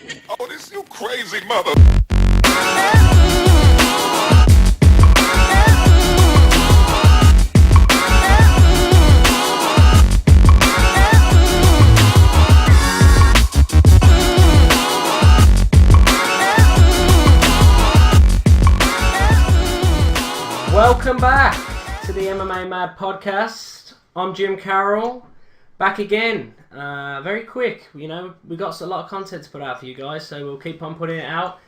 Oh, this you crazy mother. Welcome back to the MMA Mad podcast. I'm Jim Carroll, back again. Very quick, we got a lot of content to put out for you guys, so we'll keep on putting it out.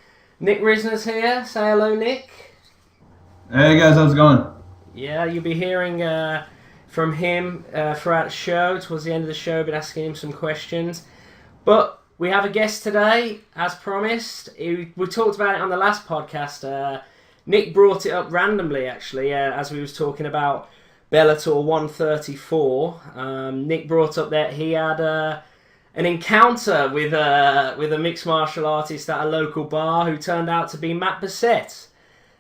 Nick Risner's here. Say hello, Nick. Hey guys, how's it going? Yeah, you'll be hearing from him throughout the show. Towards the end of the show, been asking him some questions. But we have a guest today, as promised. We talked about it on the last podcast. Nick brought it up randomly, actually, as we was talking about Bellator 134. Nick brought up that he had an encounter with a mixed martial artist at a local bar who turned out to be Matt Bessette.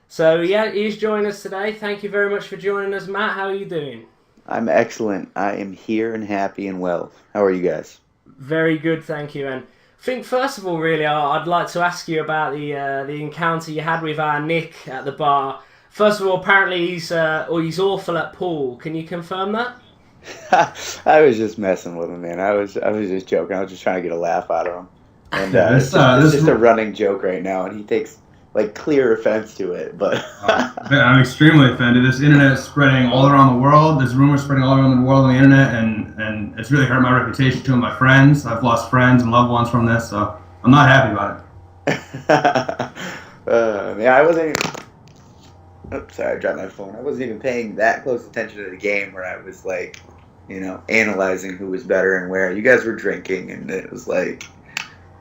So, yeah, he's joining us today. Thank you very much for joining us, Matt. How are you doing? I'm excellent. I am here and happy and well. How are you guys? Very good, thank you. And I think, first of all, really, I'd like to ask you about the encounter you had with our Nick at the bar. First of all, apparently he's awful at pool. Can you confirm that? I was just messing with him, man. I was just joking. I was just trying to get a laugh out of him. And it's just a running joke right now, and he takes clear offense to it. But I'm extremely offended. This internet is spreading all around the world. There's rumors spreading all around the world on the internet, and it's really hurt my reputation to my friends. I've lost friends and loved ones from this, so I'm not happy about it. I wasn't. Oops, sorry, I dropped my phone. I wasn't even paying that close attention to the game where I was analyzing who was better and where. You guys were drinking, and it was I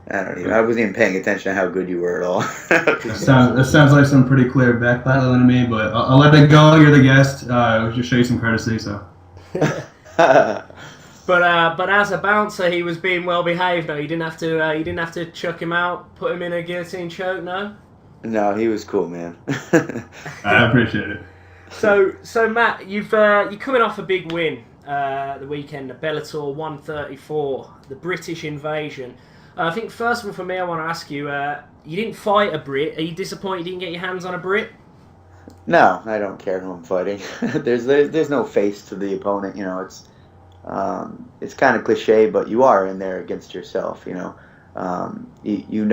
wasn't even paying attention to how good you were at all. That sounds like some pretty clear backpedaling to me, but I'll let that go. You're the guest. We'll just show you some courtesy, so. But as a bouncer, he was being well behaved. Though you didn't have to chuck him out, put him in a guillotine choke. No. No, he was cool, man. I appreciate it. So Matt, you're coming off a big win the weekend, the Bellator 134, the British Invasion. I think first of all for me, I want to ask you, you didn't fight a Brit. Are you disappointed you didn't get your hands on a Brit? No, I don't care who I'm fighting. There's no face to the opponent. It's kind of cliche, but you are in there against yourself. You know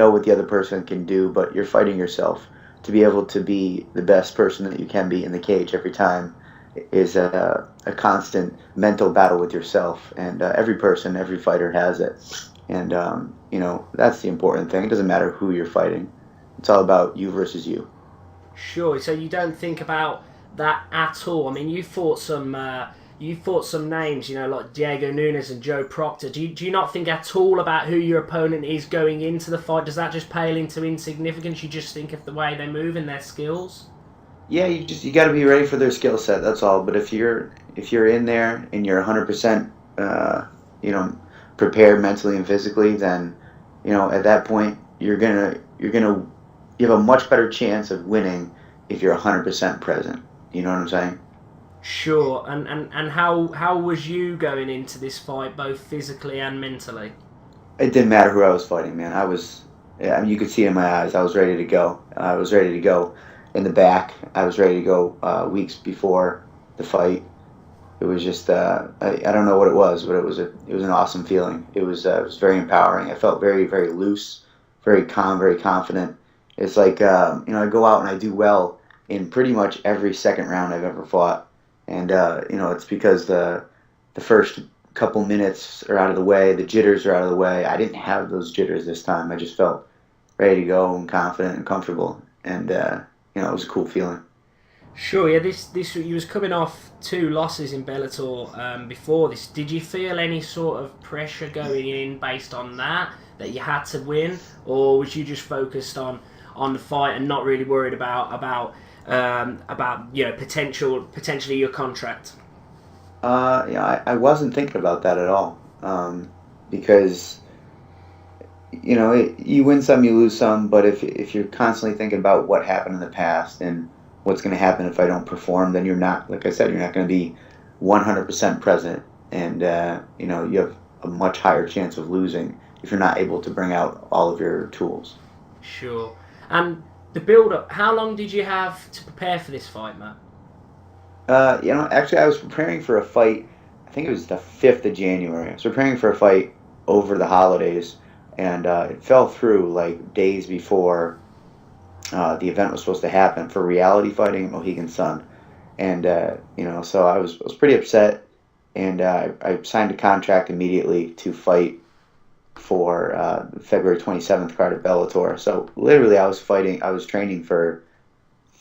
what the other person can do, but you're fighting yourself. To be able to be the best person that you can be in the cage every time is a constant mental battle with yourself, and every fighter has it. And that's the important thing. It doesn't matter who you're fighting. It's all about you versus you. Sure. So you don't think about that at all. I mean, you fought some names, like Diego Nunes and Joe Proctor. Do you not think at all about who your opponent is going into the fight? Does that just pale into insignificance? You just think of the way they move and their skills? Yeah, you got to be ready for their skill set. That's all. But if you're in there and you're 100%, prepared mentally and physically, then at that point you have a much better chance of winning if you're 100% present. You know what I'm saying? Sure. And how was you going into this fight, both physically and mentally? It didn't matter who I was fighting, man. You could see it in my eyes. I was ready to go. I was ready to go in the back. I was ready to go weeks before the fight. It was just I don't know what it was, but it was an awesome feeling. It was very empowering. I felt very, very loose, very calm, very confident. It's like I go out and I do well in pretty much every second round I've ever fought, and it's because the first couple minutes are out of the way, the jitters are out of the way. I didn't have those jitters this time. I just felt ready to go and confident and comfortable, and it was a cool feeling. Sure, yeah. This you was coming off 2 losses in Bellator before this. Did you feel any sort of pressure going in based on that you had to win, or was you just focused on the fight and not really worried about potentially your contract? I wasn't thinking about that at all, because you win some, you lose some. But if you're constantly thinking about what happened in the past and what's going to happen if I don't perform, then you're not, like I said, you're not going to be 100% present, and you have a much higher chance of losing if you're not able to bring out all of your tools. Sure. And the build-up, how long did you have to prepare for this fight, Matt? Actually, I was preparing for a fight. I think it was the 5th of January. I was preparing for a fight over the holidays, and it fell through like days before the event was supposed to happen for reality fighting at Mohegan Sun. And so I was pretty upset, and I signed a contract immediately to fight for February 27th card at Bellator. So literally, I was training for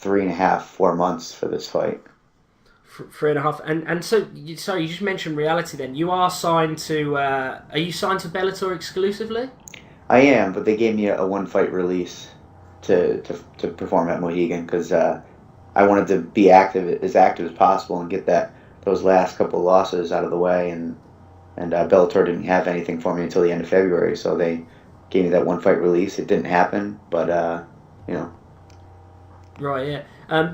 3.5, 4 months for this fight. 3.5, and so you just mentioned reality. Then you are signed to. Are you signed to Bellator exclusively? I am, but they gave me a one-fight release to perform at Mohegan because I wanted to be as active as possible and get those last couple losses out of the way. And Bellator didn't have anything for me until the end of February, so they gave me that one-fight release. It didn't happen, but Right, yeah.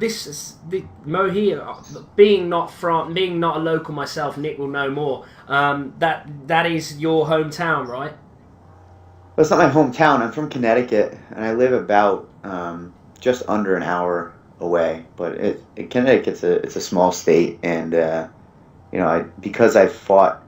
This is the Mohegan. Being not a local myself, Nick will know more. That is your hometown, right? Well, it's not my hometown. I'm from Connecticut, and I live about just under an hour away. But Connecticut's a small state, and because I've fought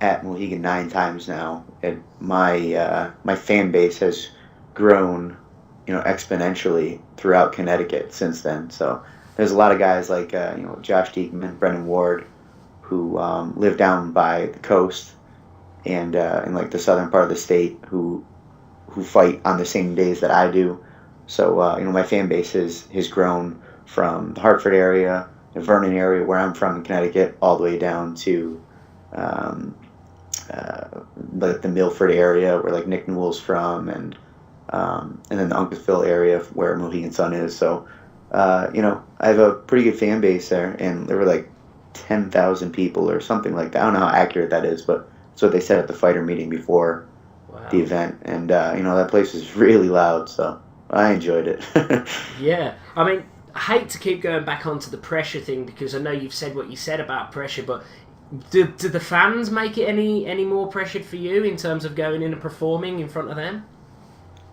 at Mohegan 9 times now, and my fan base has grown, exponentially throughout Connecticut since then. So there's a lot of guys like Josh Diekman, Brendan Ward, who live down by the coast and in like the southern part of the state who fight on the same days that I do. So my fan base has grown from the Hartford area, the Vernon area where I'm from in Connecticut, all the way down to like the Milford area where like Nick Newell's from, and then the Uncasville area where Mohegan Sun is. So, I have a pretty good fan base there, and there were like 10,000 people or something like that. I don't know how accurate that is, but that's what they said at the fighter meeting before the event. And, that place was really loud, so I enjoyed it. Yeah. I mean, I hate to keep going back onto the pressure thing because I know you've said what you said about pressure, but do the fans make it any more pressured for you in terms of going in and performing in front of them?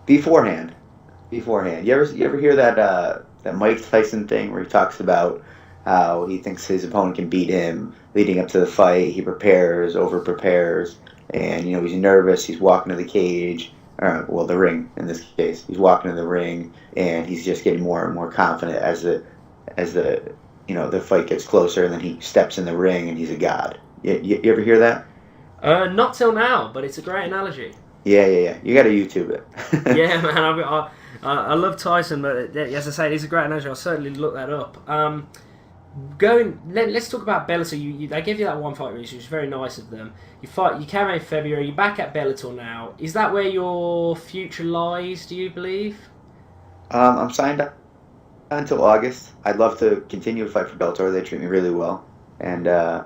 Beforehand. You ever hear that Mike Tyson thing where he talks about how he thinks his opponent can beat him leading up to the fight? He prepares, over prepares, and he's nervous. He's walking to the cage, or the ring in this case. He's walking to the ring, and he's just getting more and more confident as the fight gets closer, and then he steps in the ring and he's a god. You ever hear that? Not till now, but it's a great analogy. Yeah. You got to YouTube it. Yeah, man. I love Tyson, but as I say, it's a great analogy. I'll certainly look that up. Let's talk about Bellator. They gave you that one fight release, which was very nice of them. You came out in February. You're back at Bellator now. Is that where your future lies? Do you believe? I'm signed up until August. I'd love to continue to fight for Bellator. They treat me really well, and they're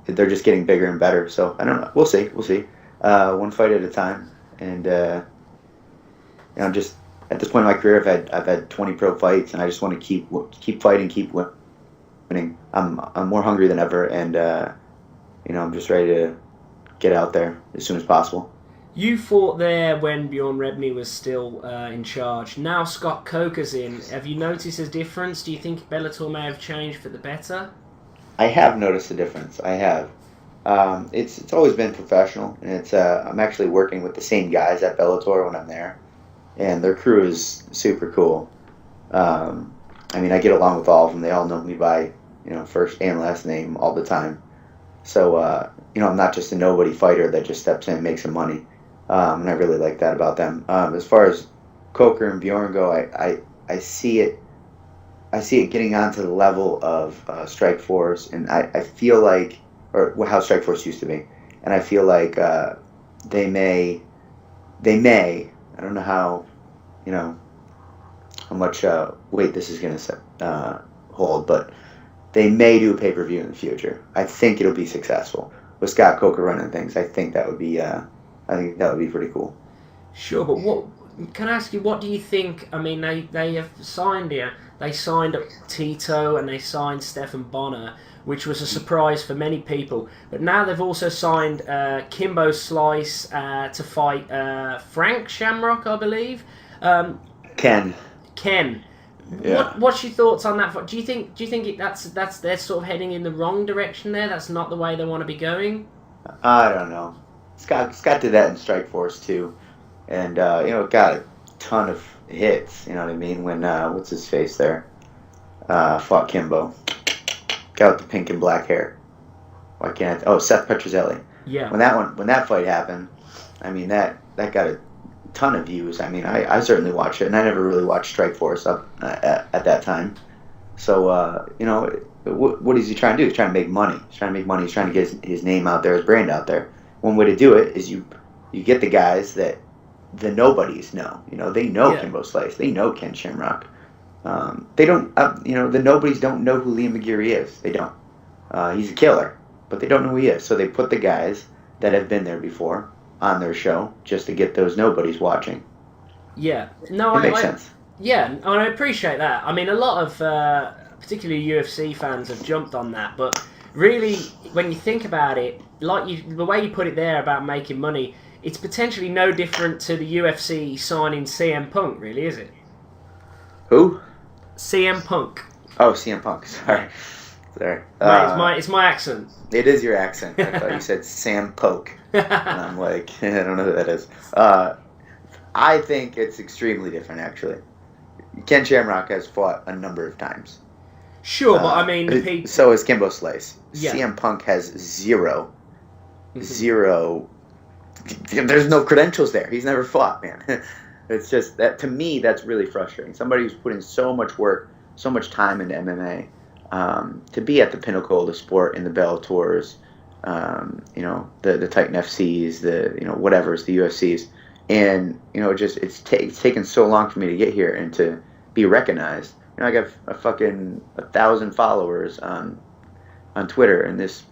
just getting bigger and better. So I don't know. We'll see. One fight at a time, and I'm just at this point in my career. I've had 20 pro fights, and I just want to keep fighting, keep winning. I'm more hungry than ever, and I'm just ready to get out there as soon as possible. You fought there when Bjorn Rebney was still in charge. Now Scott Coker's in. Have you noticed a difference? Do you think Bellator may have changed for the better? I have noticed a difference. I have. It's always been professional, and I'm actually working with the same guys at Bellator when I'm there, and their crew is super cool. I get along with all of them. They all know me by first and last name all the time. So I'm not just a nobody fighter that just steps in and makes some money, and I really like that about them. As far as Coker and Bjorn go, I see it. I see it getting onto the level of Strikeforce, and I feel like, or how Strikeforce used to be, and I feel like they may, I don't know how much weight this is going to hold, but they may do a pay-per-view in the future. I think it'll be successful with Scott Coker running things. I think that would be pretty cool. Sure, but what can I ask you, what do you think? I mean, they have signed here. They signed Tito and they signed Stephan Bonner, which was a surprise for many people. But now they've also signed Kimbo Slice to fight Frank Shamrock, I believe. Ken. Yeah. What's your thoughts on that? Do you think that's they're sort of heading in the wrong direction there? That's not the way they want to be going. I don't know. Scott did that in Strikeforce too, and got a ton of hits. You know what I mean? When what's his face there fought Kimbo, guy with the pink and black hair. Why can't Seth Petrozelli? Yeah. When that fight happened, I mean that got a ton of views. I mean, I certainly watched it, and I never really watched Strikeforce up at that time. So what is he trying to do? He's trying to make money. He's trying to get his name out there, his brand out there. One way to do it is you get the guys that the nobodies know. They know Kimbo Slice. They know Ken Shamrock. They don't. The nobodies don't know who Liam McGeary is. They don't. He's a killer, but they don't know who he is. So they put the guys that have been there before on their show just to get those nobodies watching. Yeah. No, it makes sense. Yeah, and I appreciate that. I mean, a lot of particularly UFC fans have jumped on that, but really, when you think about it, the way you put it there about making money, it's potentially no different to the UFC signing CM Punk, really, is it? Who? CM Punk. Oh, CM Punk. Sorry. Right, it's my accent. It is your accent. I thought you said Sam Poke. And I'm like, I don't know who that is. I think it's extremely different, actually. Ken Shamrock has fought a number of times. Sure, but I mean... So is Kimbo Slice. Yeah. CM Punk has zero. There's no credentials there. He's never fought, man. It's just that, to me, that's really frustrating. Somebody who's putting so much work, so much time into MMA, to be at the pinnacle of the sport in the Bellators, the Titan FCs, the whatever's, the UFCs, and it's taken so long for me to get here and to be recognized. I got a fucking 1,000 followers on Twitter, and this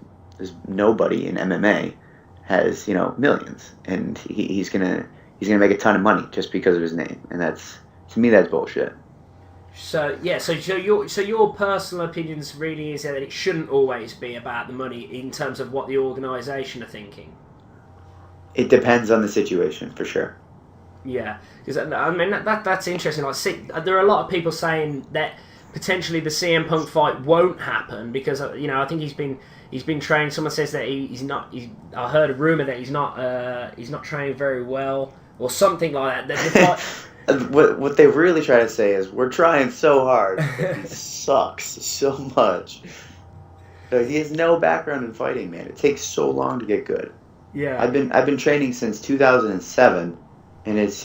nobody in MMA has millions, and he's gonna make a ton of money just because of his name, and to me that's bullshit. So yeah, so your personal opinions really is that it shouldn't always be about the money in terms of what the organisation are thinking. It depends on the situation, for sure. Yeah, because I mean that's interesting. There are a lot of people saying that potentially the CM Punk fight won't happen because I think he's been trained. Someone says that he's not. I heard a rumor that he's not trained very well or something like that. What they really try to say is we're trying so hard, but he sucks so much. He has no background in fighting, man. It takes so long to get good. Yeah, I've been training since 2007, and it's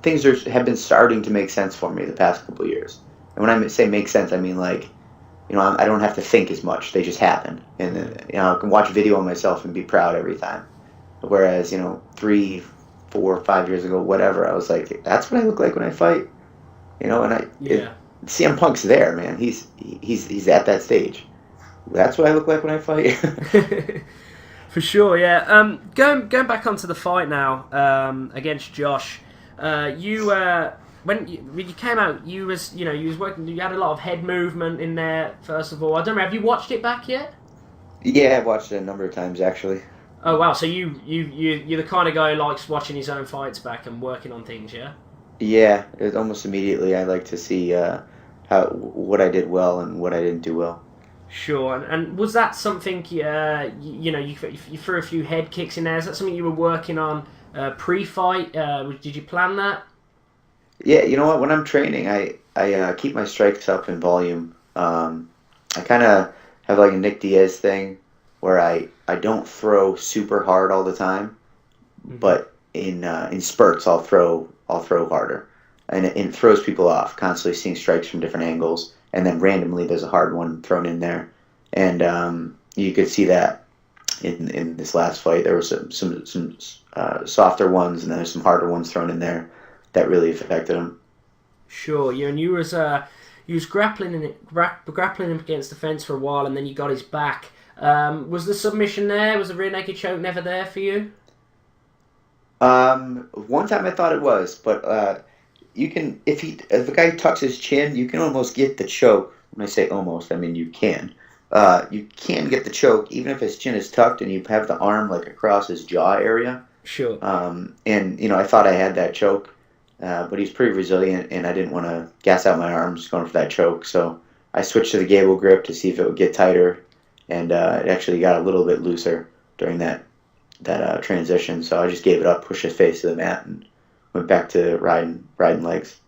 things have been starting to make sense for me the past couple of years. And when I say make sense, I mean I don't have to think as much; they just happen, and I can watch a video on myself and be proud every time. Whereas 3, 4, 5 years ago, whatever, I was like, that's what I look like when I fight, CM Punk's there, man. He's at that stage. That's what I look like when I fight. For sure, yeah. Going back onto the fight now against Josh. When you came out, you was working. You had a lot of head movement in there. First of all, I don't know. Have you watched it back yet? Yeah, I've watched it a number of times actually. Oh wow! So you're the kind of guy who likes watching his own fights back and working on things, yeah? Yeah, almost immediately I like to see what I did well and what I didn't do well. Sure, and was that something you threw a few head kicks in there? Is that something you were working on pre-fight? Did you plan that? Yeah, you know what? When I'm training, I keep my strikes up in volume. I kind of have like a Nick Diaz thing where I don't throw super hard all the time, but in spurts I'll throw harder, and it throws people off. Constantly seeing strikes from different angles, and then randomly there's a hard one thrown in there, and you could see that in this last fight. There were some softer ones, and then there's some harder ones thrown in there that really affected him. Sure, yeah, and you was grappling him against the fence for a while, and then you got his back. Was the submission there? Was the rear naked choke never there for you? One time I thought it was, but you can if a guy tucks his chin, you can almost get the choke. When I say almost, I mean you can. You can get the choke even if his chin is tucked and you have the arm like across his jaw area. Sure. And I thought I had that choke, but he's pretty resilient, and I didn't want to gas out my arms going for that choke, so I switched to the gable grip to see if it would get tighter, and it actually got a little bit looser during that transition. So I just gave it up, pushed his face to the mat, and went back to riding legs.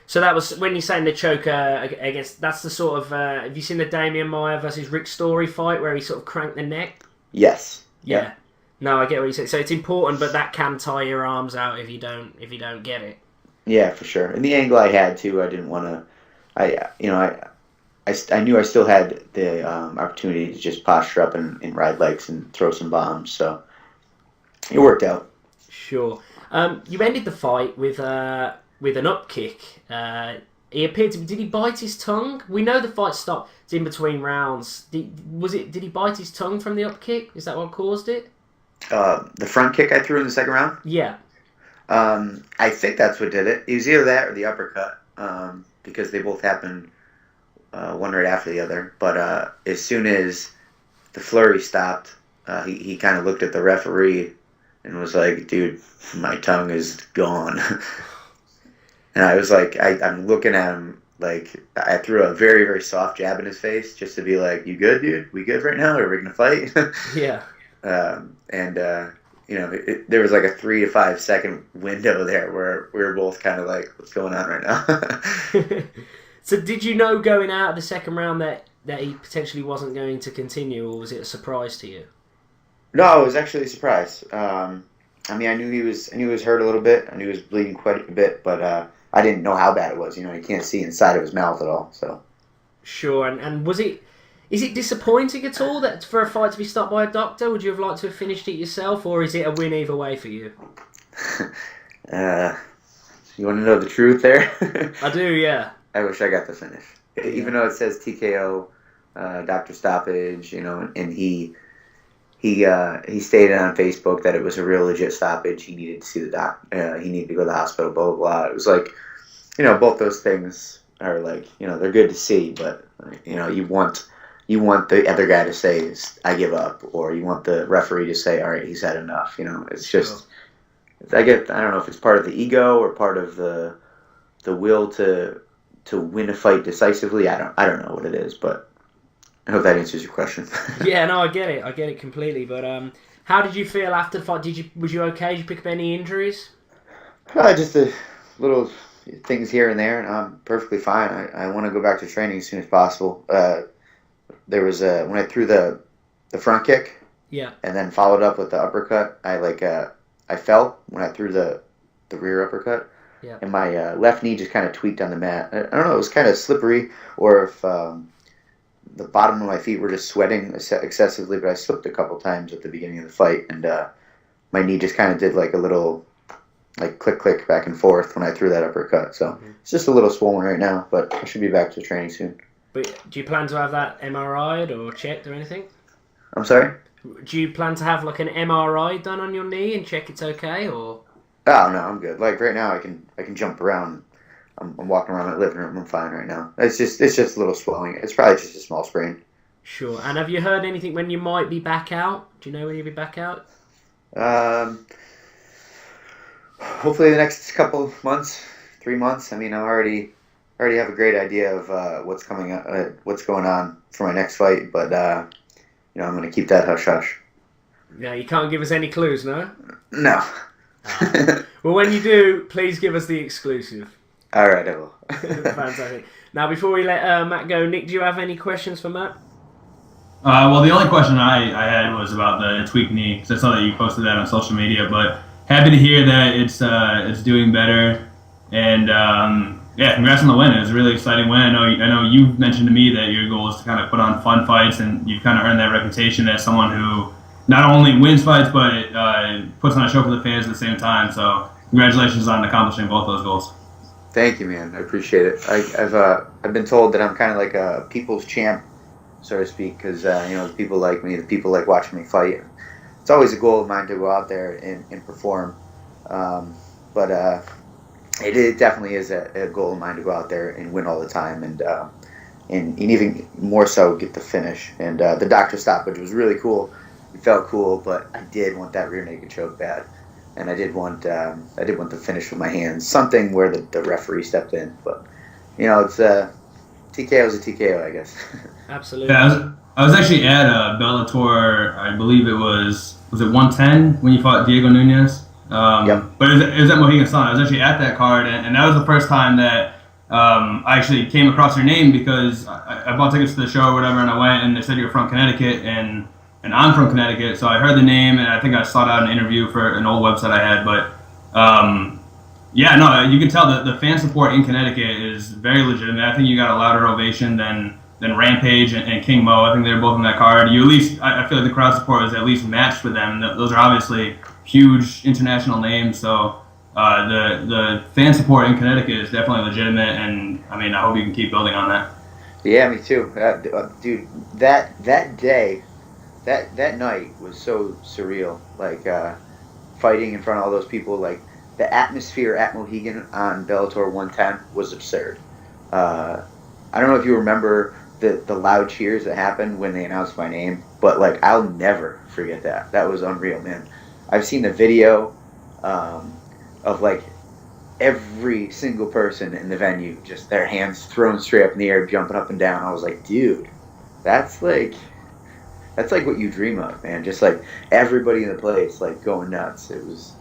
So that was when you're saying the choke against. That's the sort of. Have you seen the Damian Maia versus Rick Story fight where he sort of cranked the neck? Yes. Yeah. No, I get what you say. So it's important, but that can tie your arms out if you don't get it. Yeah, for sure. And the angle I had too, I didn't want to. I knew I still had the opportunity to just posture up and ride legs and throw some bombs, so it worked out. Sure. You ended the fight with an up kick. He appeared to. Did he bite his tongue? We know the fight stopped in between rounds. Did he bite his tongue from the up kick? Is that what caused it? The front kick I threw in the second round? Yeah. I think that's what did it. It was either that or the uppercut, because they both happened one right after the other. But as soon as the flurry stopped, he kind of looked at the referee and was like, "Dude, my tongue is gone." And I was like, I'm looking at him like I threw a very, very soft jab in his face just to be like, "You good, dude? We good right now? Or are we gonna fight?" Yeah. There was like a 3 to 5 second window there where we were both kind of like, "What's going on right now?" So did you know going out of the second round that he potentially wasn't going to continue, or was it a surprise to you? No, it was actually a surprise. I knew he was hurt a little bit. I knew he was bleeding quite a bit, but I didn't know how bad it was. You can't see inside of his mouth at all. So sure. And is it disappointing at all that for a fight to be stopped by a doctor? Would you have liked to have finished it yourself, or is it a win either way for you? You want to know the truth there? I do, yeah. I wish I got the finish, even though it says TKO, doctor stoppage. And he stated on Facebook that it was a real legit stoppage. He needed to see the doc. He needed to go to the hospital. Blah blah blah. It was like, both those things are like, they're good to see, but you want the other guy to say, "I give up," or you want the referee to say, "All right, he's had enough." It's just, I don't know if it's part of the ego or part of the will to win a fight decisively. I don't know what it is, but I hope that answers your question. Yeah, no, I get it completely. But how did you feel after the fight? Was you okay? Did you pick up any injuries? Just the little things here and there, and I'm perfectly fine. I want to go back to training as soon as possible. There was when I threw the front kick, yeah, and then followed up with the uppercut. I fell when I threw the rear uppercut, yeah, and my left knee just kind of tweaked on the mat. I don't know, it was kind of slippery, or if the bottom of my feet were just sweating excessively. But I slipped a couple times at the beginning of the fight, and my knee just kind of did like a little like click back and forth when I threw that uppercut. So It's just a little swollen right now, but I should be back to training soon. But do you plan to have that MRI'd or checked or anything? I'm sorry? Do you plan to have like an MRI done on your knee and check it's okay, or? Oh no, I'm good. Like right now, I can jump around. I'm walking around my living room. I'm fine right now. It's just a little swelling. It's probably just a small sprain. Sure. And have you heard anything when you might be back out? Do you know when you'll be back out? Hopefully the next couple months, 3 months. I mean, I already have a great idea of what's going on for my next fight, but I'm going to keep that hush hush. Yeah, you can't give us any clues, no? No. Well, when you do, please give us the exclusive. All right, I will. Fantastic. Now, before we let Matt go, Nick, do you have any questions for Matt? Well, the only question I had was about the tweaked knee, because I saw that you posted that on social media. But happy to hear that it's doing better, and yeah, congrats on the win. It was a really exciting win. I know you mentioned to me that your goal is to kind of put on fun fights, and you've kind of earned that reputation as someone who not only wins fights but puts on a show for the fans at the same time. So congratulations on accomplishing both those goals. Thank you, man. I appreciate it. I've been told that I'm kind of like a people's champ, so to speak, because the people like me, the people like watching me fight. It's always a goal of mine to go out there and perform. But it definitely is a goal of mine to go out there and win all the time, and even more so get the finish. And the doctor stoppage was really cool. It felt cool, but I did want that rear naked choke bad, and I did want the finish with my hands, something where the referee stepped in. But it's TKO is a TKO, I guess. Absolutely. Yeah, I was actually at Bellator. I believe it was it 110 when you fought Diego Nunez. Yep. But it was at Mohegan Sun. I was actually at that card, and that was the first time that I actually came across your name, because I bought tickets to the show or whatever, and I went, and they said you were from Connecticut, and I'm from Connecticut, so I heard the name, and I think I sought out an interview for an old website I had. But yeah, no, you can tell that the fan support in Connecticut is very legitimate. I think you got a louder ovation than Rampage and King Mo. I think they were both on that card. You at least, I feel like the crowd support was at least matched with them. Those are obviously huge international names, so the fan support in Connecticut is definitely legitimate, and I mean, I hope you can keep building on that. Yeah, me too, dude. That day, that night was so surreal. Like fighting in front of all those people, like the atmosphere at Mohegan on Bellator 110 was absurd. I don't know if you remember the loud cheers that happened when they announced my name, but like I'll never forget that. That was unreal, man. I've seen the video of like every single person in the venue, just their hands thrown straight up in the air, jumping up and down. I was like, dude, that's like what you dream of, man. Just like everybody in the place, like going nuts. It was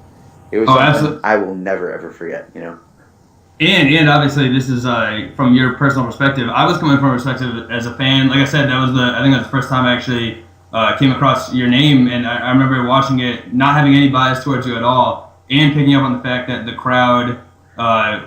something absolutely. I will never ever forget. And obviously, this is from your personal perspective. I was coming from a perspective as a fan. Like I said, I think that was the first time I actually came across your name, and I remember watching it, not having any bias towards you at all, and picking up on the fact that the crowd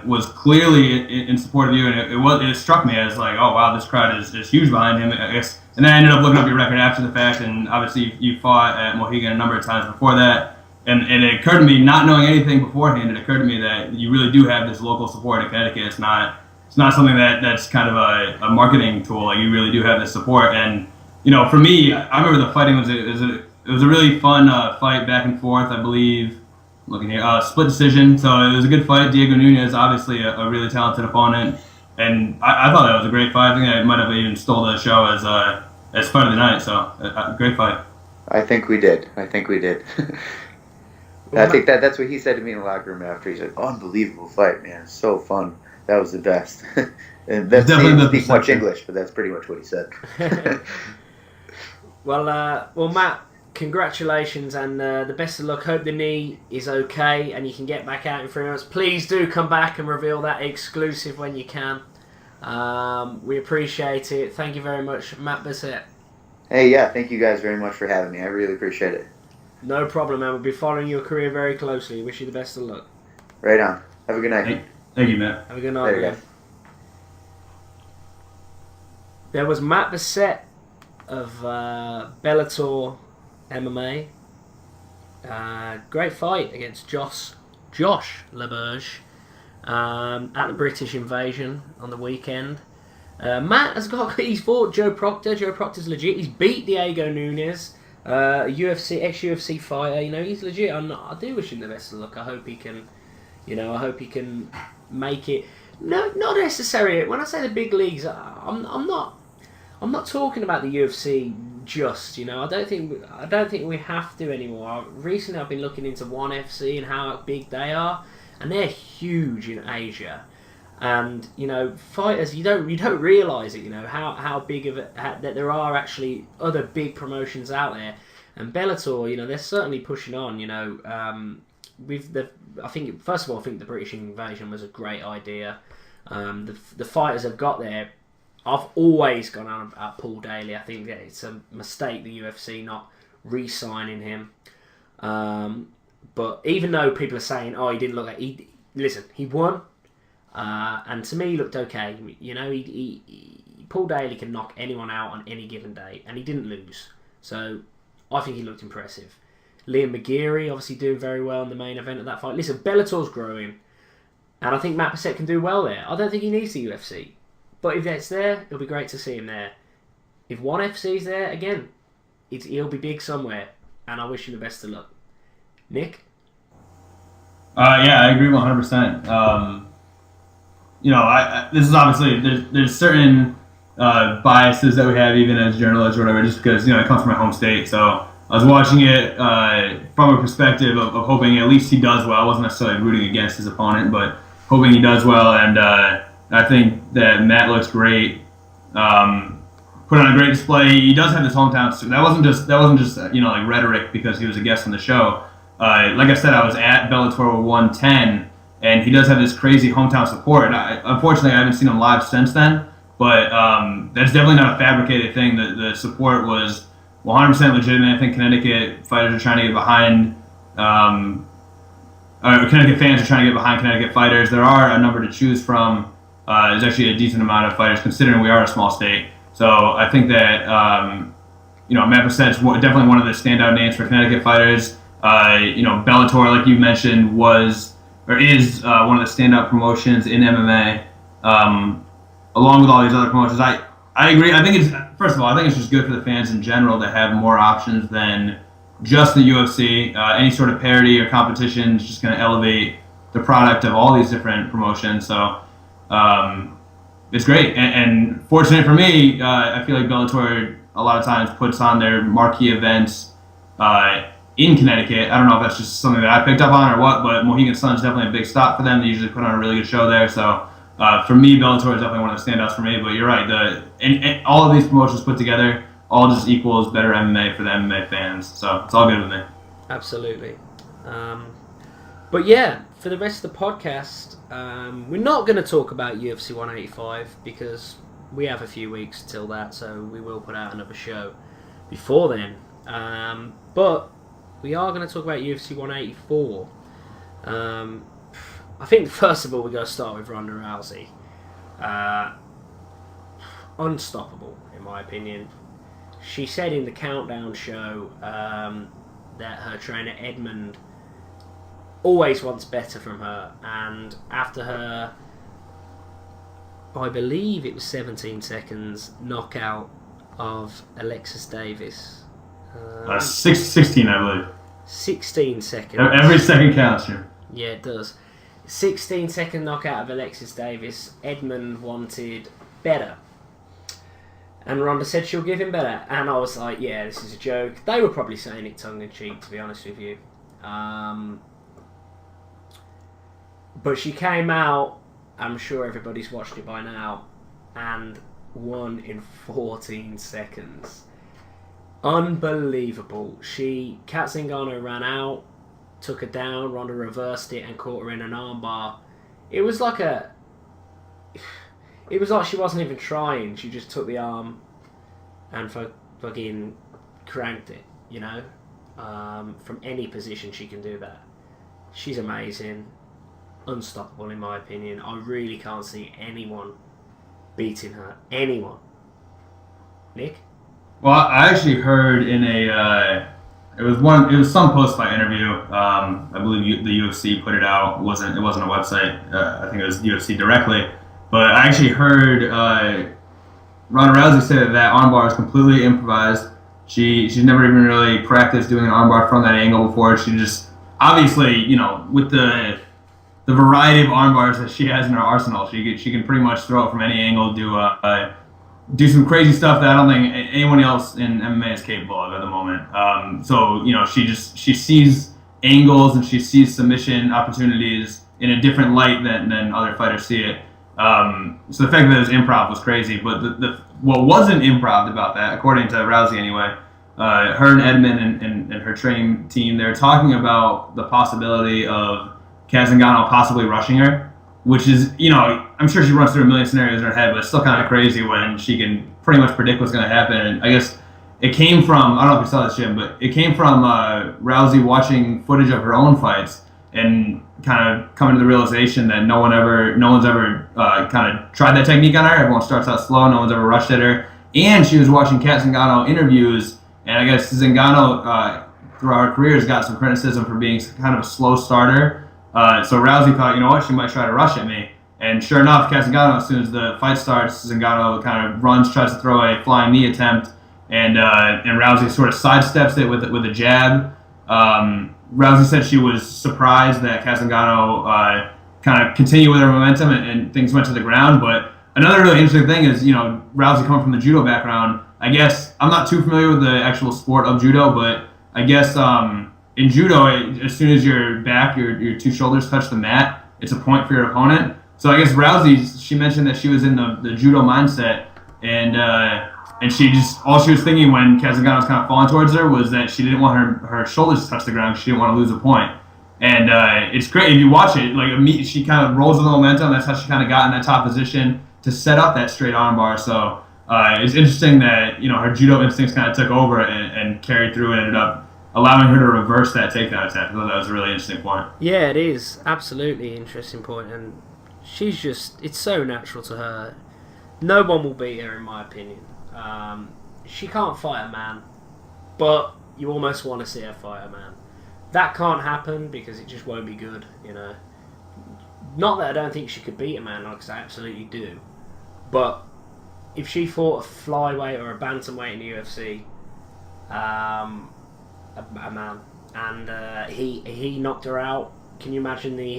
was clearly in support of you, and it struck me as like, oh wow, this crowd is huge behind him, I guess. And then I ended up looking up your record after the fact, and obviously you fought at Mohegan a number of times before that. And it occurred to me, not knowing anything beforehand, it occurred to me that you really do have this local support in Connecticut. It's not something that's kind of a marketing tool. Like, you really do have this support. And for me, I remember the fighting it was a really fun fight, back and forth. I believe, looking here, split decision. So it was a good fight. Diego Nunez, obviously a really talented opponent, and I thought that was a great fight. I think I might have even stole the show as fight of the night. So great fight. I think we did. I think that's what he said to me in the locker room after. He said, "Unbelievable fight, man! So fun. That was the best." And that's definitely speak much English, but that's pretty much what he said. Well, Matt, congratulations, and the best of luck. Hope the knee is okay and you can get back out in 3 months. Please do come back and reveal that exclusive when you can. We appreciate it. Thank you very much, Matt Bessette. Hey, yeah, thank you guys very much for having me. I really appreciate it. No problem, man. We'll be following your career very closely. Wish you the best of luck. Right on. Have a good night. Thank you, Matt. Have a good night, man. There was Matt Bessette of Bellator MMA. Great fight against Josh LaBerge at the British Invasion on the weekend. Matt he's fought Joe Proctor. Joe Proctor's legit. He's beat Diego Nunez. Ex-UFC fighter, he's legit. I do wish him the best of luck. I hope he can, make it. No, not necessarily. When I say the big leagues, I'm not talking about the UFC. Just, I don't think we have to anymore. Recently, I've been looking into ONE FC and how big they are, and they're huge in Asia. And fighters, you don't realise it. How big of it that there are actually other big promotions out there. And Bellator, they're certainly pushing on. I think first of all, I think the British Invasion was a great idea. The fighters have got there. I've always gone on about Paul Daly. I think that it's a mistake the UFC not re-signing him. But even though people are saying, "Oh, he didn't look like he won." And to me, he looked okay. Paul Daly can knock anyone out on any given day, and he didn't lose. So I think he looked impressive. Liam McGeary obviously doing very well in the main event of that fight. Listen, Bellator's growing, and I think Matt Bessette can do well there. I don't think he needs the UFC, but if that's there, it'll be great to see him there. If ONE FC's there again, he'll be big somewhere, and I wish him the best of luck. Nick? Yeah, I agree 100%. This is obviously there's certain biases that we have even as journalists or whatever, just because it comes from my home state. So I was watching it from a perspective of hoping at least he does well. I wasn't necessarily rooting against his opponent, but hoping he does well. And I think that Matt looks great. Put on a great display. He does have his hometown. So that wasn't just like rhetoric because he was a guest on the show. Like I said, I was at Bellator 110, and he does have this crazy hometown support. Unfortunately, I haven't seen him live since then, but that's definitely not a fabricated thing. The support was 100% legitimate. I think Connecticut fighters are trying to get behind, Connecticut fans are trying to get behind Connecticut fighters. There are a number to choose from. There's actually a decent amount of fighters, considering we are a small state. So I think that Matt Bessette's definitely one of the standout names for Connecticut fighters. Bellator, like you mentioned, is one of the standout promotions in MMA, along with all these other promotions. I agree. I think first of all, I think it's just good for the fans in general to have more options than just the UFC. Any sort of parity or competition is just going to elevate the product of all these different promotions. So it's great. And fortunate for me, I feel like Bellator a lot of times puts on their marquee events in Connecticut. I don't know if that's just something that I picked up on or what, but Mohegan Sun's definitely a big stop for them. They usually put on a really good show there. So for me, Bellator is definitely one of the standouts for me. But you're right. And all of these promotions put together all just equals better MMA for the MMA fans. So it's all good with me. Absolutely. But yeah, for the rest of the podcast, we're not going to talk about UFC 185 because we have a few weeks till that, so we will put out another show before then. But we are going to talk about UFC 184. I think first of all we're going to start with Ronda Rousey. Unstoppable, in my opinion. She said in the Countdown show that her trainer Edmund always wants better from her, and after her, I believe it was 17 seconds knockout of Alexis Davis. 16, I believe. 16 seconds. Every second counts here. Yeah, it does. 16-second knockout of Alexis Davis. Edmund wanted better. And Ronda said she'll give him better. And I was like, yeah, this is a joke. They were probably saying it tongue-in-cheek, to be honest with you. But she came out, I'm sure everybody's watched it by now, and won in 14 seconds. Unbelievable. Kat Zingano ran out, took her down, Ronda reversed it and caught her in an armbar. It was like she wasn't even trying. She just took the arm and fucking cranked it, From any position she can do that. She's amazing. Unstoppable in my opinion. I really can't see anyone beating her. Anyone. Nick? Well, I actually heard in it was some post-fight interview. I believe the UFC put it out. It wasn't a website. I think it was UFC directly. But I actually heard Ronda Rousey say that armbar is completely improvised. She's never even really practiced doing an armbar from that angle before. She just obviously, with the variety of armbars that she has in her arsenal, she can pretty much throw it from any angle, do some crazy stuff that I don't think anyone else in MMA is capable of at the moment. So she sees angles and she sees submission opportunities in a different light than other fighters see it. So the fact that it was improv was crazy, but what wasn't improv about that, according to Rousey anyway, her and Edmund and her training team, they're talking about the possibility of Kat Zingano possibly rushing her, which is, I'm sure she runs through a million scenarios in her head, but it's still kind of crazy when she can pretty much predict what's going to happen. And I guess it came from, I don't know if you saw this, Jim, but it came from Rousey watching footage of her own fights and kind of coming to the realization that no one's ever kind of tried that technique on her. Everyone starts out slow. No one's ever rushed at her. And she was watching Kat Zingano interviews, and I guess Zingano throughout her career has got some criticism for being kind of a slow starter. So Rousey thought, you know what, she might try to rush at me. And sure enough, Kat Zingano, as soon as the fight starts, Zingano kind of runs, tries to throw a flying knee attempt, and Rousey sort of sidesteps it with a jab. Rousey said she was surprised that Casangano kind of continued with her momentum and things went to the ground. But another really interesting thing is, Rousey coming from the judo background. I guess I'm not too familiar with the actual sport of judo, but I guess in judo, as soon as your back, your two shoulders touch the mat, it's a point for your opponent. So I guess Rousey, she mentioned that she was in the judo mindset, and she just, all she was thinking when Casangano was kind of falling towards her was that she didn't want her shoulders to touch the ground. She didn't want to lose a point. And it's great if you watch it. Like she kind of rolls with the momentum. That's how she kind of got in that top position to set up that straight armbar. So it's interesting that her judo instincts kind of took over and carried through and ended up allowing her to reverse that takedown attempt. I thought that was a really interesting point. Yeah, it is absolutely interesting point, and it's so natural to her. No one will beat her, in my opinion. She can't fight a man, but you almost want to see her fight a man. That can't happen because it just won't be good, Not that I don't think she could beat a man, because I absolutely do. But if she fought a flyweight or a bantamweight in the UFC, a man, and he knocked her out, can you imagine the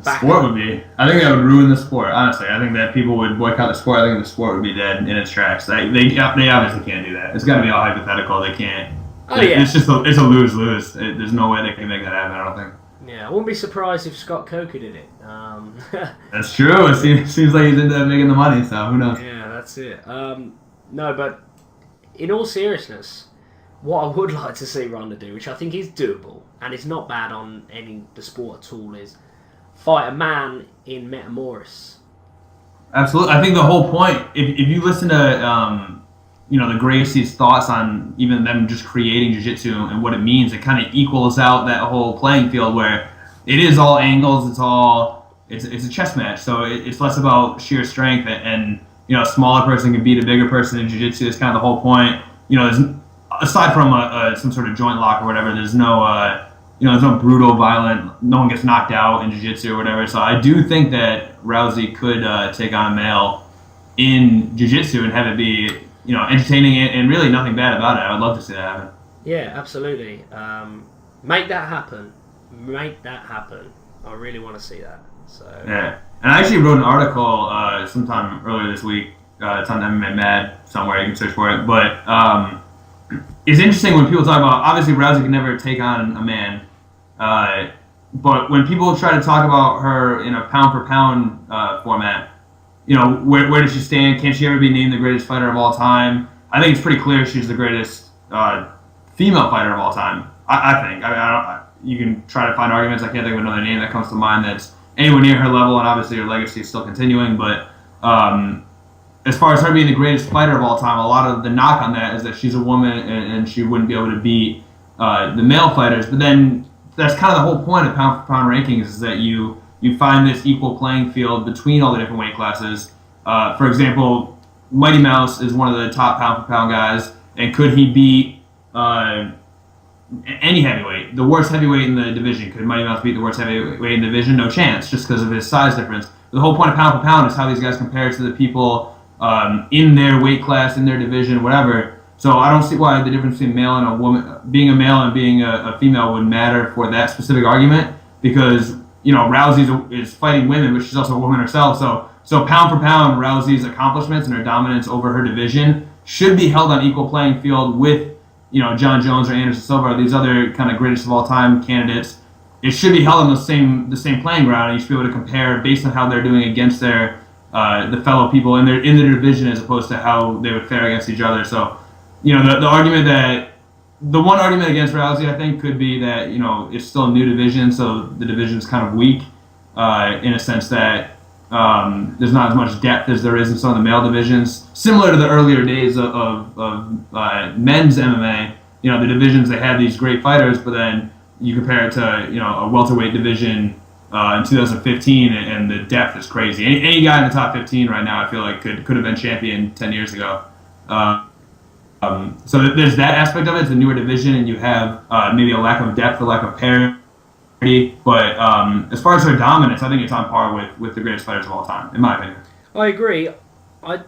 back? Sport would be. I think that would ruin the sport. Honestly, I think that people would boycott the sport. I think the sport would be dead in its tracks. They obviously can't do that. It's got to be all hypothetical. They can't. Oh yeah. It's a lose-lose. There's no way they can make that happen. I don't think. Yeah, I wouldn't be surprised if Scott Coker did it. That's true. It seems like he's into making the money. So who knows? Yeah, that's it. No, but in all seriousness, what I would like to see Ronda do, which I think is doable and it's not bad on the sport at all, is fight a man in Metamoris. Absolutely. I think the whole point, if you listen to the Gracie's thoughts on even them just creating jiu-jitsu and what it means, it kind of equals out that whole playing field where it is all angles, it's a chess match, so it's less about sheer strength and a smaller person can beat a bigger person in jiu-jitsu. Is kind of the whole point. There's, aside from some sort of joint lock or whatever, there's no there's no brutal, violent, no one gets knocked out in jiu-jitsu or whatever. So I do think that Rousey could take on a male in jiu-jitsu and have it be, entertaining and really nothing bad about it. I would love to see that happen. Yeah, absolutely. Make that happen. Make that happen. I really want to see that. So yeah, and I actually wrote an article sometime earlier this week. It's on MMA Mad somewhere. You can search for it. But it's interesting when people talk about, obviously Rousey can never take on a man, but when people try to talk about her in a pound for pound format, where does she stand? Can she ever be named the greatest fighter of all time? I think it's pretty clear she's the greatest female fighter of all time. I think. You can try to find arguments. I can't think of another name that comes to mind that's anywhere near her level, and obviously her legacy is still continuing. But as far as her being the greatest fighter of all time, a lot of the knock on that is that she's a woman and she wouldn't be able to beat the male fighters. But then that's kind of the whole point of pound for pound rankings, is that you find this equal playing field between all the different weight classes. For example, Mighty Mouse is one of the top pound for pound guys, and could he beat any heavyweight, the worst heavyweight in the division? Could Mighty Mouse beat the worst heavyweight in the division? No chance, just because of his size difference. The whole point of pound for pound is how these guys compare to the people in their weight class, in their division, whatever. So I don't see why the difference between male and a woman, being a male and being a female, would matter for that specific argument, because Rousey is fighting women, but she's also a woman herself. So pound for pound, Rousey's accomplishments and her dominance over her division should be held on equal playing field with John Jones or Anderson Silva or these other kind of greatest of all time candidates. It should be held on the same playing ground, and you should be able to compare based on how they're doing against their the fellow people in their division, as opposed to how they would fare against each other. So the one argument against Rousey, I think, could be that it's still a new division, so the division's kind of weak in a sense that there's not as much depth as there is in some of the male divisions. Similar to the earlier days of men's MMA, the divisions, they had these great fighters, but then you compare it to a welterweight division in 2015, and the depth is crazy. Any guy in the top 15 right now, I feel like could have been champion 10 years ago. So there's that aspect of it. It's a newer division, and you have maybe a lack of depth, a lack of parity. But as far as her dominance, I think it's on par with the greatest fighters of all time, in my opinion. I agree. I'd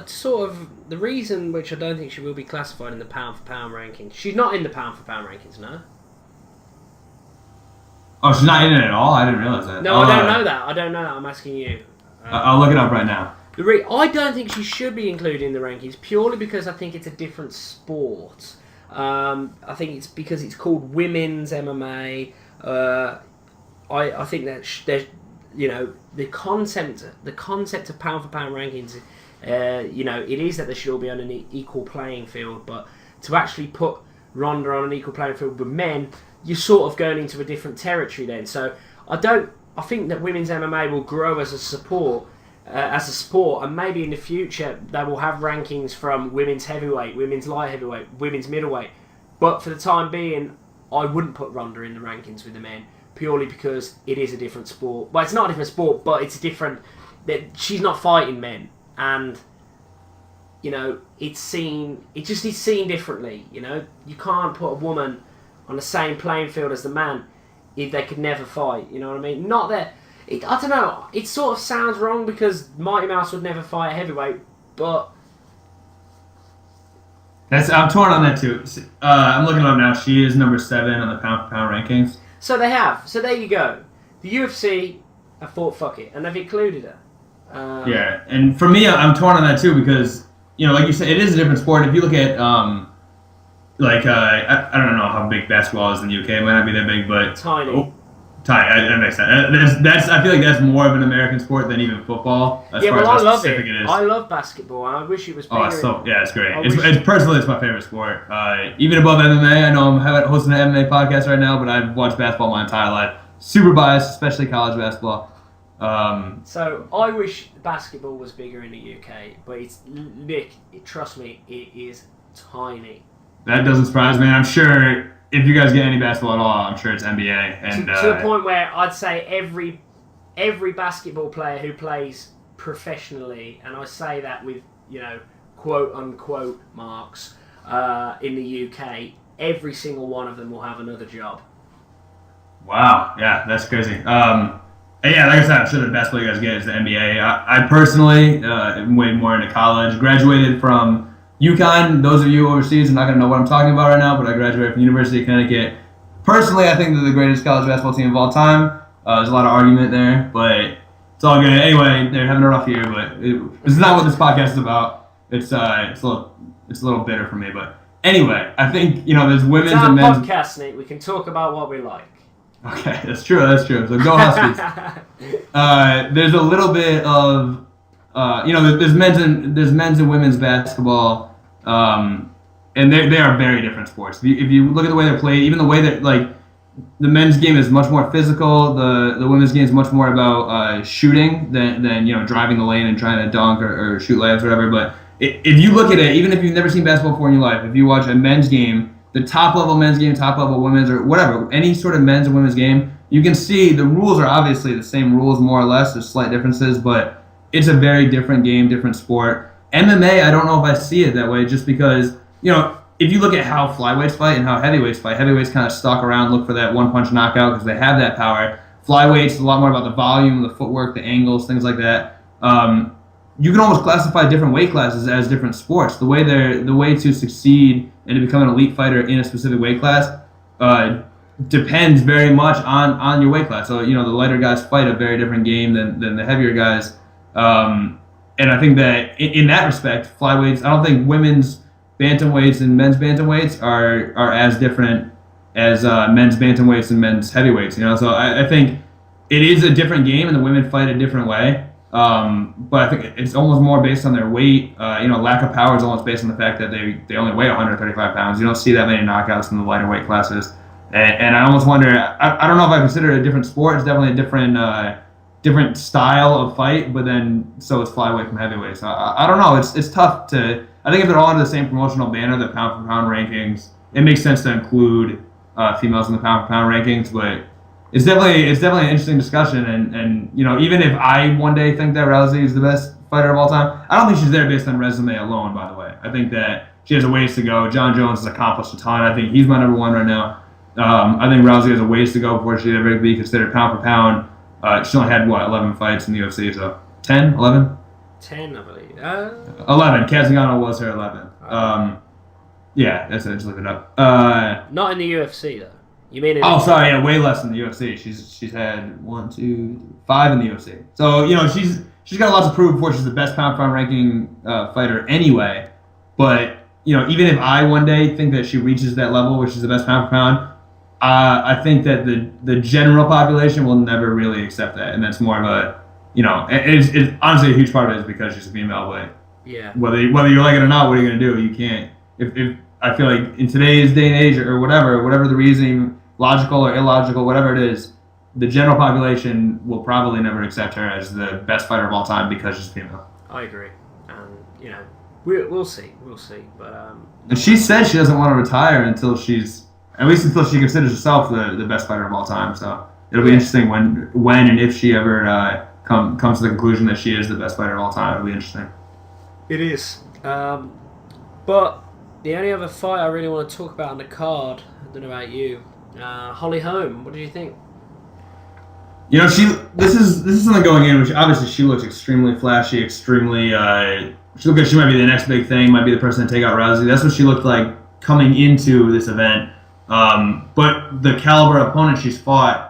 sort of, the reason which I don't think she will be classified in the pound for pound rankings. She's not in the pound for pound rankings, no? Oh, she's not in it at all? I didn't realize that. No, I don't know that. I'm asking you. I'll look it up right now. I don't think she should be included in the rankings purely because I think it's a different sport. I think it's because it's called women's MMA. I think that the concept of pound for pound rankings, it is that they should all be on an equal playing field. But to actually put Ronda on an equal playing field with men, you're sort of going into a different territory then. So I think that women's MMA will grow as a sport, and maybe in the future they will have rankings from women's heavyweight, women's light heavyweight, women's middleweight. But for the time being, I wouldn't put Ronda in the rankings with the men purely because it is a different sport. Well, it's not a different sport, but it's a different. She's not fighting men, and it's seen. It just is seen differently. You can't put a woman on the same playing field as the man if they could never fight. You know what I mean? Not that. I don't know. It sort of sounds wrong because Mighty Mouse would never fight a heavyweight, but I'm torn on that too. I'm looking it up now. She is number 7 on the pound for pound rankings. So they have. So there you go. The UFC have thought fuck it, and they've included her. Yeah, and for me, I'm torn on that too because like you said, it is a different sport. If you look at I don't know how big basketball is in the UK. It might not be that big, but Tiny. Tiny. That makes sense. That's I feel like that's more of an American sport than even football. I love it. I love basketball. I wish it was bigger. It's great. It's personally, it's my favorite sport. Even above MMA. I know I'm hosting an MMA podcast right now, but I've watched basketball my entire life. Super biased, especially college basketball. So I wish basketball was bigger in the UK, but Nick. Trust me, it is tiny. That doesn't surprise me. I'm sure if you guys get any basketball at all, I'm sure it's NBA. And to the point where I'd say every basketball player who plays professionally, and I say that with quote unquote marks in the UK, every single one of them will have another job. Wow, yeah, that's crazy. And yeah, like I said, I'm sure the best player you guys get is the NBA. I personally am way more into college. Graduated from UConn. Those of you overseas are not going to know what I'm talking about right now, but I graduated from the University of Connecticut. Personally, I think they're the greatest college basketball team of all time. There's a lot of argument there, but it's all good. Anyway, they're having a rough year, but this is not what this podcast is about. It's a little bitter for me, but anyway, I think there's women's and men's. It's our podcast, Nate. We can talk about what we like. Okay, that's true. So go Huskies. There's a little bit of there's men's and women's basketball. And they are very different sports. If you look at the way they're played, even the way that the men's game is much more physical, the women's game is much more about shooting than driving the lane and trying to dunk or shoot layups or whatever. But if you look at it, even if you've never seen basketball before in your life, if you watch a men's game, the top level men's game, top level women's, or whatever, any sort of men's and women's game, you can see the rules are obviously the same rules more or less. There's slight differences, but it's a very different game, different sport. MMA, I don't know if I see it that way just because, if you look at how flyweights fight and how heavyweights fight, heavyweights kind of stalk around, look for that one-punch knockout because they have that power. Flyweights, a lot more about the volume, the footwork, the angles, things like that. You can almost classify different weight classes as different sports. The way to succeed and to become an elite fighter in a specific weight class depends very much on your weight class. So, the lighter guys fight a very different game than the heavier guys. And I think that in that respect, flyweights, I don't think women's bantamweights and men's bantamweights are as different as men's bantamweights and men's heavyweights. So I think it is a different game, and the women fight a different way. But I think it's almost more based on their weight. Lack of power is almost based on the fact that they only weigh 135 pounds. You don't see that many knockouts in the lighter weight classes. And I almost wonder, I don't know if I consider it a different sport. It's definitely a different style of fight, but then so is flyweight from heavyweight. So I don't know. It's tough to. I think if they're all under the same promotional banner, the pound for pound rankings, it makes sense to include females in the pound for pound rankings. But it's definitely an interesting discussion. And even if I one day think that Rousey is the best fighter of all time, I don't think she's there based on resume alone. By the way, I think that she has a ways to go. John Jones has accomplished a ton. I think he's my number one right now. I think Rousey has a ways to go before she'd ever be considered pound for pound. She only had 11 fights in the UFC, so 10, 11? 10, I believe. 11. Kazagano was her 11. Yeah, that's it. Just look it up. Not in the UFC though. You mean? Oh, sorry, yeah, way less in the UFC. She's had 5 in the UFC. So she's got a lot to prove before she's the best pound for pound ranking fighter anyway. But even if I one day think that she reaches that level where she's the best pound for pound, I think that the general population will never really accept that, and that's more of a it's honestly a huge part of it is because she's a female. But yeah, whether you like it or not, what are you gonna do? You can't. If I feel like in today's day and age or whatever the reasoning, logical or illogical, whatever it is, the general population will probably never accept her as the best fighter of all time because she's female. I agree, and we'll see, but and she said she doesn't want to retire until she considers herself the best fighter of all time. So it'll be interesting when and if she ever comes to the conclusion that she is the best fighter of all time. It'll be interesting. It is. But the only other fight I really want to talk about on the card, I don't know about you, Holly Holm. What do you think? This is something going in, which obviously she looks extremely flashy, extremely. She looked like she might be the next big thing, might be the person to take out Rousey. That's what she looked like coming into this event. But the caliber opponents she's fought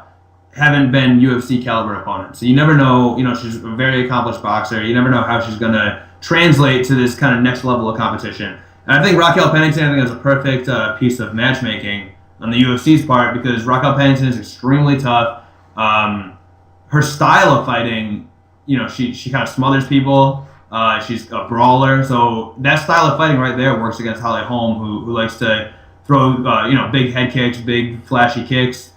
haven't been UFC caliber opponents. So you never know, she's a very accomplished boxer. You never know how she's going to translate to this kind of next level of competition. And I think Raquel Pennington, is a perfect piece of matchmaking on the UFC's part because Raquel Pennington is extremely tough. Her style of fighting, she kind of smothers people. She's a brawler. So that style of fighting right there works against Holly Holm, who likes to throw, big head kicks, big flashy kicks,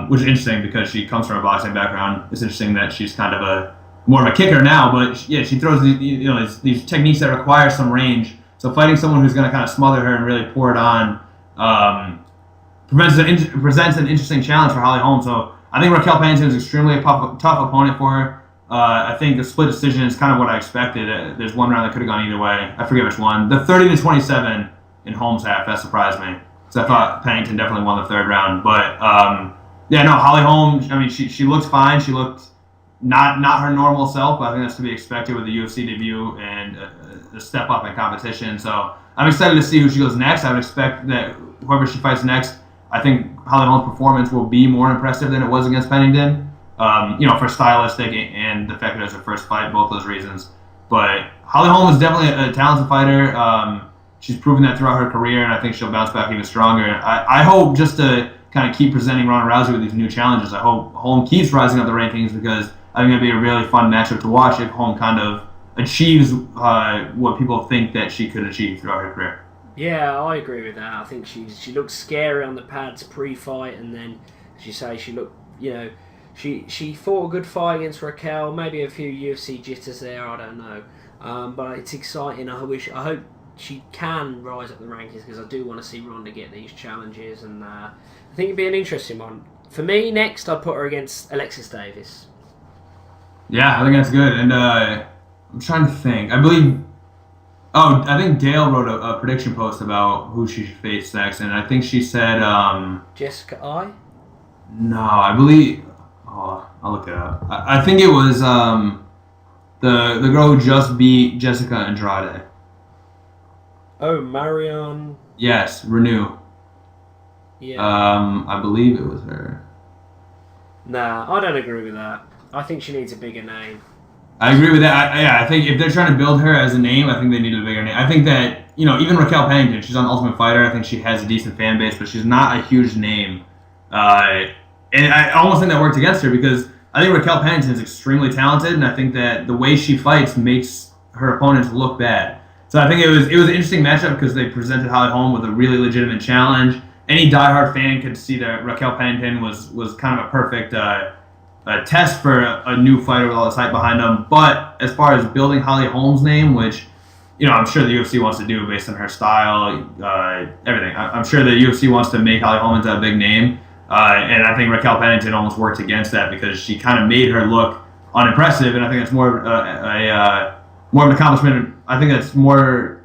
which is interesting because she comes from a boxing background. It's interesting that she's kind of more of a kicker now, but she throws these techniques that require some range. So fighting someone who's going to kind of smother her and really pour it on presents an interesting challenge for Holly Holm. So I think Raquel Pennington is extremely tough opponent for her. I think the split decision is kind of what I expected. There's one round that could have gone either way. I forget which one. The 30-27 in Holm's half, that surprised me. So I thought Pennington definitely won the third round. But Holly Holm, she looked fine. She looked not her normal self, but I think that's to be expected with the UFC debut and a step up in competition. So I'm excited to see who she goes next. I would expect that whoever she fights next, I think Holly Holm's performance will be more impressive than it was against Pennington. For stylistic and the fact that it's her first fight, both those reasons. But Holly Holm is definitely a talented fighter. She's proven that throughout her career, and I think she'll bounce back even stronger. I hope just to kind of keep presenting Ronda Rousey with these new challenges, I hope Holm keeps rising up the rankings because I think it'd be a really fun matchup to watch if Holm kind of achieves what people think that she could achieve throughout her career. Yeah, I agree with that. I think she looked scary on the pads pre-fight, and then, as you say, she looked, she fought a good fight against Raquel. Maybe a few UFC jitters there, I don't know. But it's exciting. I hope she can rise up the rankings because I do want to see Ronda get these challenges, and I think it'd be an interesting one. For me, next I'd put her against Alexis Davis. Yeah, I think that's good. And I'm trying to think. I think Dale wrote a prediction post about who she should face next, and I think she said Jessica I? No, I believe. Oh, I'll look it up. I think it was the girl who just beat Jessica Andrade. Oh, Marion. Yes, Renew. Yeah. I believe it was her. Nah, I don't agree with that. I think she needs a bigger name. I agree with that. I think if they're trying to build her as a name, I think they need a bigger name. I think that, even Raquel Pennington, she's on Ultimate Fighter. I think she has a decent fan base, but she's not a huge name. And I almost think that worked against her because I think Raquel Pennington is extremely talented, and I think that the way she fights makes her opponents look bad. So I think it was an interesting matchup because they presented Holly Holm with a really legitimate challenge. Any diehard fan could see that Raquel Pennington was kind of a perfect test for a new fighter with all this hype behind them. But as far as building Holly Holm's name, which I'm sure the UFC wants to do based on her style, everything. I'm sure the UFC wants to make Holly Holm into a big name. And I think Raquel Pennington almost worked against that because she kind of made her look unimpressive, and I think it's more of an accomplishment. I think that's more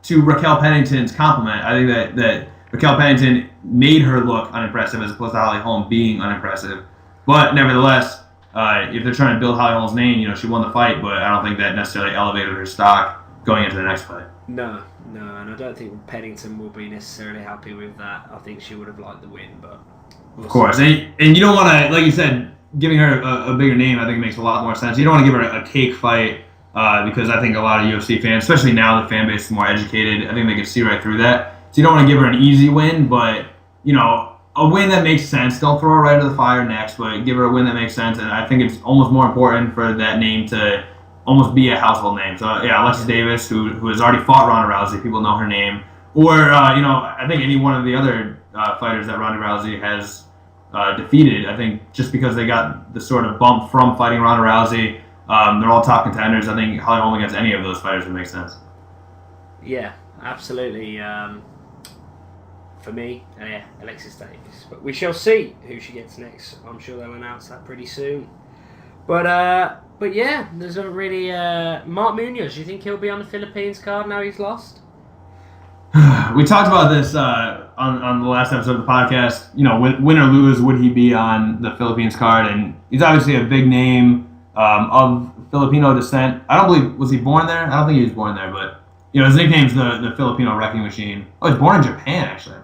to Raquel Pennington's compliment. I think that Raquel Pennington made her look unimpressive as opposed to Holly Holm being unimpressive. But nevertheless, if they're trying to build Holly Holm's name, she won the fight, but I don't think that necessarily elevated her stock going into the next fight. No, and I don't think Pennington will be necessarily happy with that. I think she would have liked the win, but Of course. And you don't want to, like you said, giving her a bigger name, I think makes a lot more sense. You don't want to give her a cake fight because I think a lot of UFC fans, especially now the fan base is more educated, I think they can see right through that. So you don't want to give her an easy win, but, a win that makes sense. Don't throw her right into the fire next, but give her a win that makes sense. And I think it's almost more important for that name to almost be a household name. So, Alexis Davis, who has already fought Ronda Rousey, people know her name. Or, I think any one of the other fighters that Ronda Rousey has defeated, I think just because they got the sort of bump from fighting Ronda Rousey, they're all top contenders. I think Holly Holm against any of those fighters would make sense. Yeah, absolutely. For me, Alexis Davis. But we shall see who she gets next. I'm sure they'll announce that pretty soon. But yeah, there's a really... Mark Munoz, do you think he'll be on the Philippines card now he's lost? We talked about this on the last episode of the podcast. Win or lose, would he be on the Philippines card? And he's obviously a big name of Filipino descent. I don't believe, was he born there? I don't think he was born there, but his nickname's the Filipino Wrecking Machine. Oh, he's born in Japan, actually.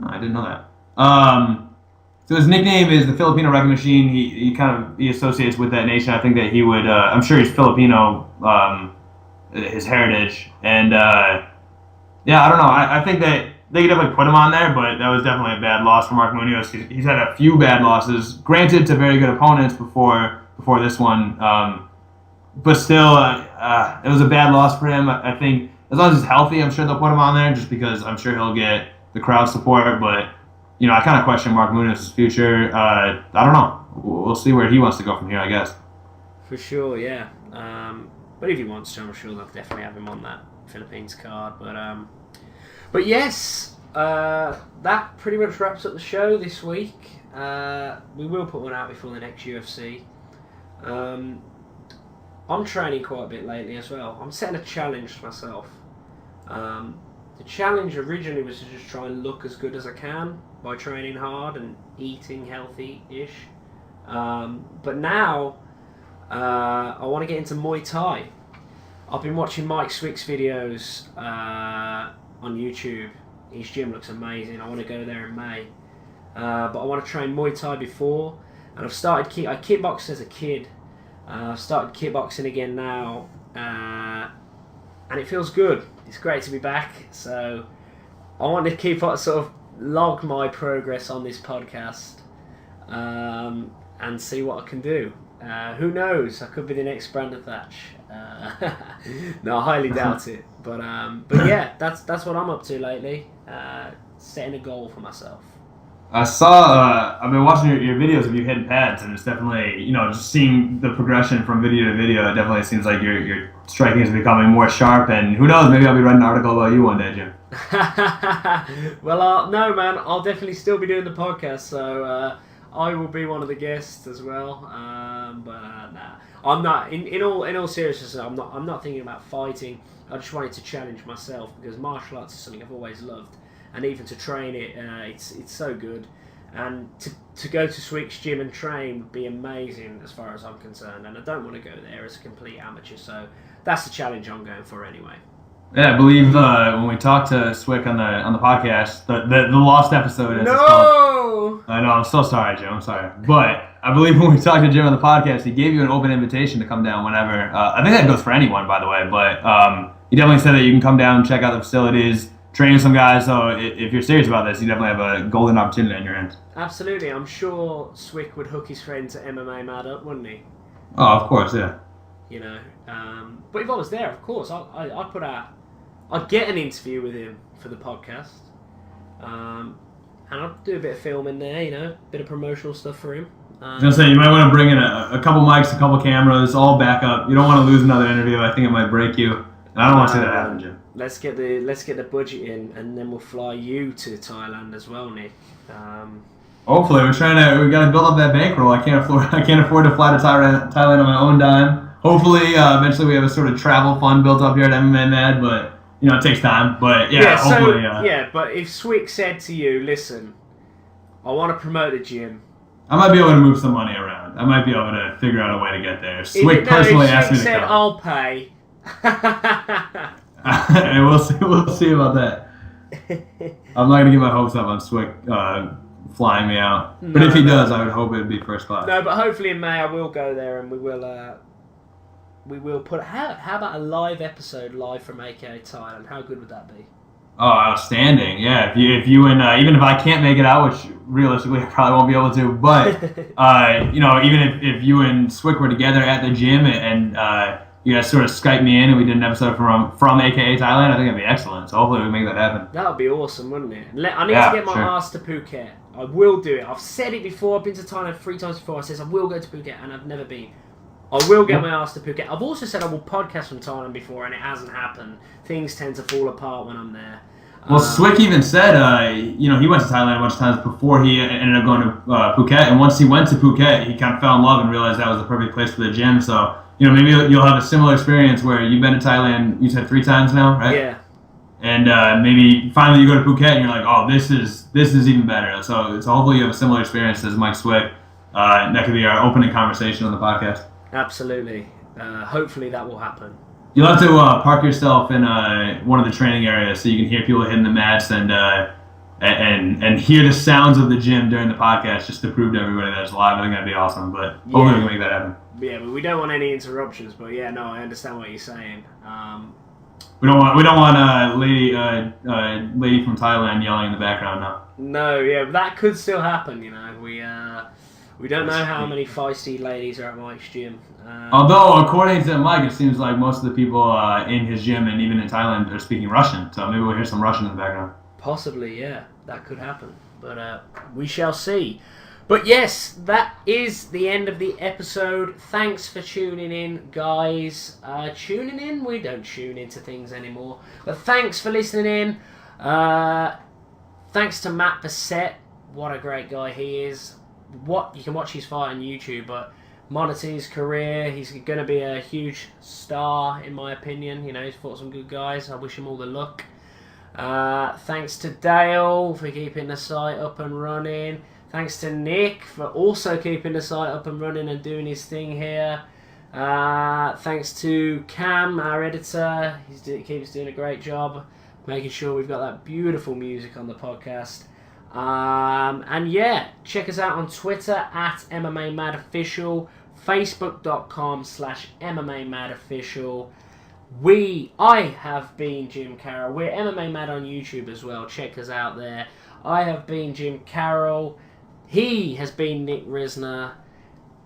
Oh, I didn't know that. So his nickname is the Filipino Wrecking Machine. He associates with that nation. I think that he would. I'm sure he's Filipino, his heritage, and I don't know. I think that they could definitely put him on there, but that was definitely a bad loss for Mark Munoz. He's had a few bad losses, granted to very good opponents before this one, but still, it was a bad loss for him. I think as long as he's healthy, I'm sure they'll put him on there, just because I'm sure he'll get the crowd support. But I kind of question Mark Munoz's future. I don't know. We'll see where he wants to go from here, I guess. For sure, yeah. But if he wants to, I'm sure they'll definitely have him on that Philippines card. But yes, that pretty much wraps up the show this week. We will put one out before the next UFC. I'm training quite a bit lately as well. I'm setting a challenge for myself. The challenge originally was to just try and look as good as I can by training hard and eating healthy-ish. But now, I want to get into Muay Thai. I've been watching Mike Swick's videos on YouTube. His gym looks amazing. I want to go there in May. But I want to train Muay Thai before. And I've started I kickboxed as a kid. I've started kickboxing again now. And it feels good. It's great to be back. So I want to keep sort of log my progress on this podcast and see what I can do. Who knows? I could be the next Brandon Thatch. No, I highly doubt it. But yeah, that's what I'm up to lately. Setting a goal for myself. I saw. I've been watching your videos of you hitting pads, and it's definitely just seeing the progression from video to video. It definitely seems like your striking is becoming more sharp. And who knows? Maybe I'll be writing an article about you one day, Jim. Well, no, man. I'll definitely still be doing the podcast, so I will be one of the guests as well. Nah, I'm not. In all seriousness, I'm not thinking about fighting. I just wanted to challenge myself because martial arts is something I've always loved. And even to train it, it's so good. And to go to Swick's gym and train would be amazing as far as I'm concerned. And I don't want to go there as a complete amateur. So that's the challenge I'm going for anyway. Yeah, I believe when we talked to Swick on the podcast, the lost episode. As No! It's called, I know, I'm so sorry, Jim. I'm sorry. But I believe when we talked to Jim on the podcast, he gave you an open invitation to come down whenever. I think that goes for anyone, by the way. But he definitely said that you can come down, check out the facilities, train some guys, so if you're serious about this, you definitely have a golden opportunity in your hands. Absolutely. I'm sure Swick would hook his friends at MMA Mad up, wouldn't he? Oh, of course, yeah. But if I was there, of course, I'd get an interview with him for the podcast. And I'd do a bit of filming there, a bit of promotional stuff for him. I was going to say, you might want to bring in a couple mics, a couple cameras, all back up. You don't want to lose another interview. I think it might break you. And I don't want to see that happen, Jim. Let's get the budget in, and then we'll fly you to Thailand as well, Nick. Hopefully, we got to build up that bankroll. I can't afford to fly to Thailand on my own dime. Hopefully, eventually we have a sort of travel fund built up here at MMA Mad, but it takes time. But hopefully. But if Swick said to you, "Listen, I want to promote the gym," I might be able to move some money around. I might be able to figure out a way to get there. Swick personally asked me to come. I'll pay. And we'll see about that. I'm not gonna get my hopes up on Swick flying me out. No, But if he no. does, I would hope it would be first class. No, but hopefully in May I will go there and we will put. How about a live episode live from AKA Thailand? How good would that be? Oh, outstanding! Yeah, if you and even if I can't make it out, which realistically I probably won't be able to, but even if you and Swick were together at the gym and you guys sort of Skype me in and we did an episode from AKA Thailand, I think it'd be excellent. So hopefully we make that happen. That would be awesome, wouldn't it? I need to get my ass to Phuket. I will do it. I've said it before. I've been to Thailand 3 times before. I said I will go to Phuket, and I've never been. I will get my ass to Phuket. I've also said I will podcast from Thailand before, and it hasn't happened. Things tend to fall apart when I'm there. Well, Swick even said, he went to Thailand a bunch of times before he ended up going to Phuket, and once he went to Phuket, he kind of fell in love and realized that was the perfect place for the gym. So, maybe you'll have a similar experience where you've been to Thailand, you said 3 times now, right? Yeah. And maybe finally you go to Phuket and you're like, oh, this is even better. So hopefully you have a similar experience as Mike Swick. And that could be our opening conversation on the podcast. Absolutely. Hopefully that will happen. You'll have to park yourself in one of the training areas so you can hear people hitting the mats and hear the sounds of the gym during the podcast, just to prove to everybody that it's live. I think that'd be awesome. But hopefully we can make that happen. Yeah, but we don't want any interruptions. But yeah, no, I understand what you're saying. We don't want a lady from Thailand yelling in the background now. No, yeah, that could still happen. We don't know how many feisty ladies are at Mike's gym. Although, according to Mike, it seems like most of the people in his gym and even in Thailand are speaking Russian. So maybe we'll hear some Russian in the background. Possibly, yeah, that could happen. But we shall see. But yes, that is the end of the episode. Thanks for tuning in, guys. Tuning in? We don't tune into things anymore. But thanks for listening in. Thanks to Matt Bessette. What a great guy he is. You can watch his fight on YouTube, but monitor his career. He's going to be a huge star, in my opinion. He's fought some good guys. I wish him all the luck. Thanks to Dale for keeping the site up and running. Thanks to Nick for also keeping the site up and running and doing his thing here. Thanks to Cam, our editor. He keeps doing a great job making sure we've got that beautiful music on the podcast. And yeah, check us out on Twitter at MMA Mad Official, Facebook.com/MMA Mad Official. I have been Jim Carroll. We're MMA Mad on YouTube as well. Check us out there. I have been Jim Carroll. He has been Nick Risner.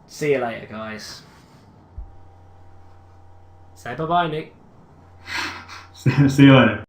See you later, guys. Say bye-bye, Nick. See you later.